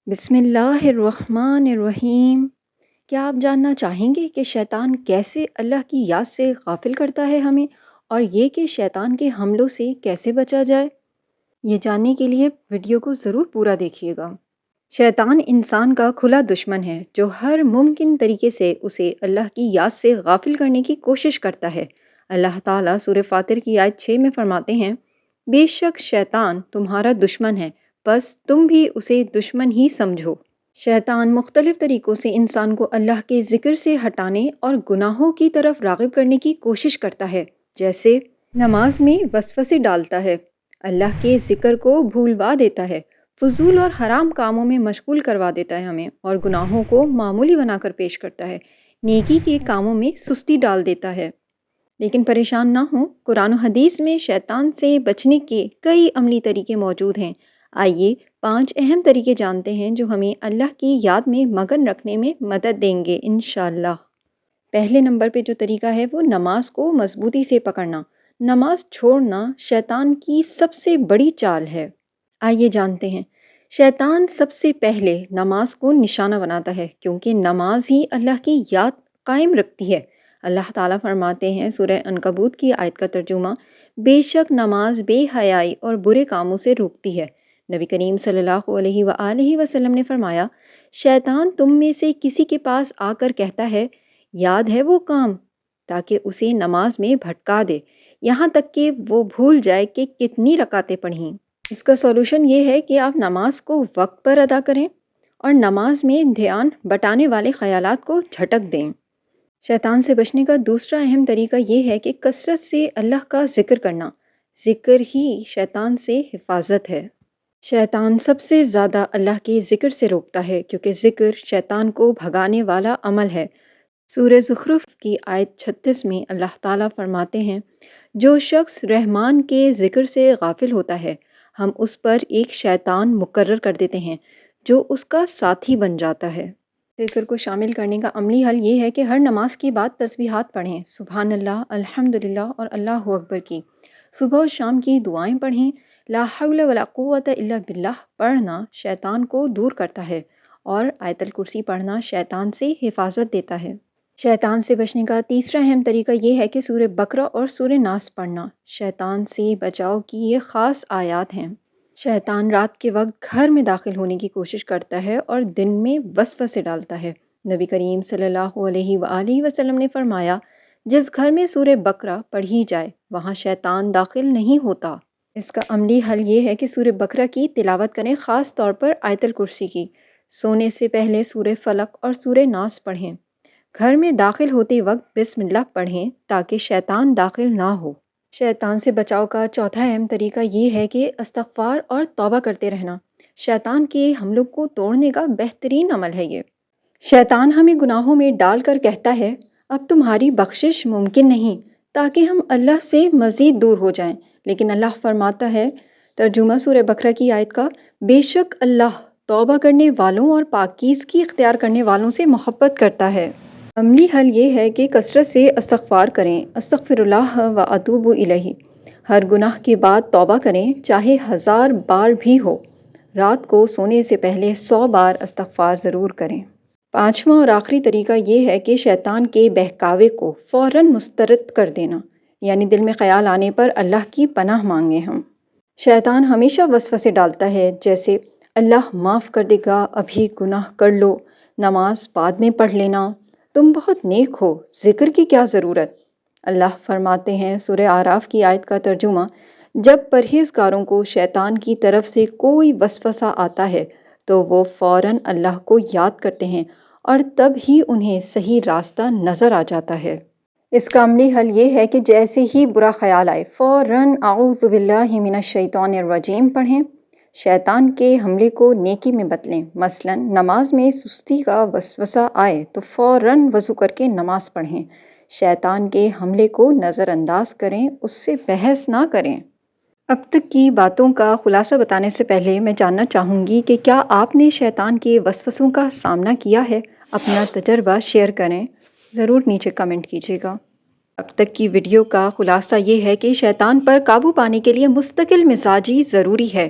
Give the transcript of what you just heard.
بسم اللہ الرحمن الرحیم۔ کیا آپ جاننا چاہیں گے کہ شیطان کیسے اللہ کی یاد سے غافل کرتا ہے ہمیں، اور یہ کہ شیطان کے حملوں سے کیسے بچا جائے؟ یہ جاننے کے لیے ویڈیو کو ضرور پورا دیکھیے گا۔ شیطان انسان کا کھلا دشمن ہے جو ہر ممکن طریقے سے اسے اللہ کی یاد سے غافل کرنے کی کوشش کرتا ہے۔ اللہ تعالیٰ سورہ فاطر کی آیت 6 میں فرماتے ہیں، بے شک شیطان تمہارا دشمن ہے، بس تم بھی اسے دشمن ہی سمجھو۔ شیطان مختلف طریقوں سے انسان کو اللہ کے ذکر سے ہٹانے اور گناہوں کی طرف راغب کرنے کی کوشش کرتا ہے، جیسے نماز میں وسوسے ڈالتا ہے، اللہ کے ذکر کو بھولوا دیتا ہے، فضول اور حرام کاموں میں مشغول کروا دیتا ہے ہمیں، اور گناہوں کو معمولی بنا کر پیش کرتا ہے، نیکی کے کاموں میں سستی ڈال دیتا ہے۔ لیکن پریشان نہ ہوں، قرآن و حدیث میں شیطان سے بچنے کے کئی عملی طریقے موجود ہیں۔ آئیے 5 اہم طریقے جانتے ہیں جو ہمیں اللہ کی یاد میں مگن رکھنے میں مدد دیں گے انشاءاللہ۔ پہلے نمبر پہ جو طریقہ ہے وہ نماز کو مضبوطی سے پکڑنا۔ نماز چھوڑنا شیطان کی سب سے بڑی چال ہے۔ آئیے جانتے ہیں۔ شیطان سب سے پہلے نماز کو نشانہ بناتا ہے، کیونکہ نماز ہی اللہ کی یاد قائم رکھتی ہے۔ اللہ تعالیٰ فرماتے ہیں سورہ عنکبوت کی آیت کا ترجمہ، بے شک نماز بے حیائی اور برے کاموں سے روکتی ہے۔ نبی کریم صلی اللہ علیہ وآلہ وسلم نے فرمایا، شیطان تم میں سے کسی کے پاس آ کر کہتا ہے، یاد ہے وہ کام، تاکہ اسے نماز میں بھٹکا دے، یہاں تک کہ وہ بھول جائے کہ کتنی رکعتیں پڑھیں۔ اس کا سولوشن یہ ہے کہ آپ نماز کو وقت پر ادا کریں اور نماز میں دھیان بٹانے والے خیالات کو جھٹک دیں۔ شیطان سے بچنے کا دوسرا اہم طریقہ یہ ہے کہ کثرت سے اللہ کا ذکر کرنا۔ ذکر ہی شیطان سے حفاظت ہے۔ شیطان سب سے زیادہ اللہ کے ذکر سے روکتا ہے، کیونکہ ذکر شیطان کو بھگانے والا عمل ہے۔ سورہ زخرف کی آیت 36 میں اللہ تعالیٰ فرماتے ہیں، جو شخص رحمان کے ذکر سے غافل ہوتا ہے، ہم اس پر ایک شیطان مقرر کر دیتے ہیں جو اس کا ساتھی بن جاتا ہے۔ ذکر کو شامل کرنے کا عملی حل یہ ہے کہ ہر نماز کے بعد تسبیحات پڑھیں، سبحان اللہ، الحمدللہ اور اللہ اکبر کی۔ صبح و شام کی دعائیں پڑھیں۔ لا حول ولا قوت الا باللہ پڑھنا شیطان کو دور کرتا ہے، اور آیت الکرسی پڑھنا شیطان سے حفاظت دیتا ہے۔ شیطان سے بچنے کا تیسرا اہم طریقہ یہ ہے کہ سورہ بقرہ اور سورہ ناس پڑھنا۔ شیطان سے بچاؤ کی یہ خاص آیات ہیں۔ شیطان رات کے وقت گھر میں داخل ہونے کی کوشش کرتا ہے اور دن میں وسوسے ڈالتا ہے۔ نبی کریم صلی اللہ علیہ وآلہ وسلم نے فرمایا، جس گھر میں سورہ بقرہ پڑھی جائے وہاں شیطان داخل نہیں ہوتا۔ اس کا عملی حل یہ ہے کہ سورہ بقرہ کی تلاوت کریں، خاص طور پر آیت الکرسی کی۔ سونے سے پہلے سورہ فلق اور سورہ ناس پڑھیں۔ گھر میں داخل ہوتے وقت بسم اللہ پڑھیں تاکہ شیطان داخل نہ ہو۔ شیطان سے بچاؤ کا چوتھا اہم طریقہ یہ ہے کہ استغفار اور توبہ کرتے رہنا۔ شیطان کے حملوں کو توڑنے کا بہترین عمل ہے یہ۔ شیطان ہمیں گناہوں میں ڈال کر کہتا ہے، اب تمہاری بخشش ممکن نہیں، تاکہ ہم اللہ سے مزید دور ہو جائیں۔ لیکن اللہ فرماتا ہے، ترجمہ سورہ بقرہ کی آیت کا، بے شک اللہ توبہ کرنے والوں اور پاکیزگی اختیار کرنے والوں سے محبت کرتا ہے۔ عملی حل یہ ہے کہ کثرت سے استغفار کریں، استغفر اللہ و اتوب الیہ۔ ہر گناہ کے بعد توبہ کریں، چاہے 1000 بار بھی ہو۔ رات کو سونے سے پہلے 100 بار استغفار ضرور کریں۔ پانچواں اور آخری طریقہ یہ ہے کہ شیطان کے بہکاوے کو فوراً مسترد کر دینا، یعنی دل میں خیال آنے پر اللہ کی پناہ مانگیں ہم۔ شیطان ہمیشہ وسوسے ڈالتا ہے، جیسے اللہ معاف کر دے گا، ابھی گناہ کر لو، نماز بعد میں پڑھ لینا، تم بہت نیک ہو، ذکر کی کیا ضرورت۔ اللہ فرماتے ہیں سورہ اعراف کی آیت کا ترجمہ، جب پرہیزگاروں کو شیطان کی طرف سے کوئی وسوسہ آتا ہے تو وہ فوراً اللہ کو یاد کرتے ہیں، اور تب ہی انہیں صحیح راستہ نظر آ جاتا ہے۔ اس کا عملی حل یہ ہے کہ جیسے ہی برا خیال آئے فوراً اعوذ باللہ من الشیطان الرجیم پڑھیں۔ شیطان کے حملے کو نیکی میں بدلیں، مثلاً نماز میں سستی کا وسوسہ آئے تو فوراً وضو کر کے نماز پڑھیں۔ شیطان کے حملے کو نظر انداز کریں، اس سے بحث نہ کریں۔ اب تک کی باتوں کا خلاصہ بتانے سے پہلے میں جاننا چاہوں گی کہ کیا آپ نے شیطان کے وسوسوں کا سامنا کیا ہے؟ اپنا تجربہ شیئر کریں، ضرور نیچے کمنٹ کیجیے گا۔ اب تک کی ویڈیو کا خلاصہ یہ ہے کہ شیطان پر قابو پانے کے لیے مستقل مزاجی ضروری ہے۔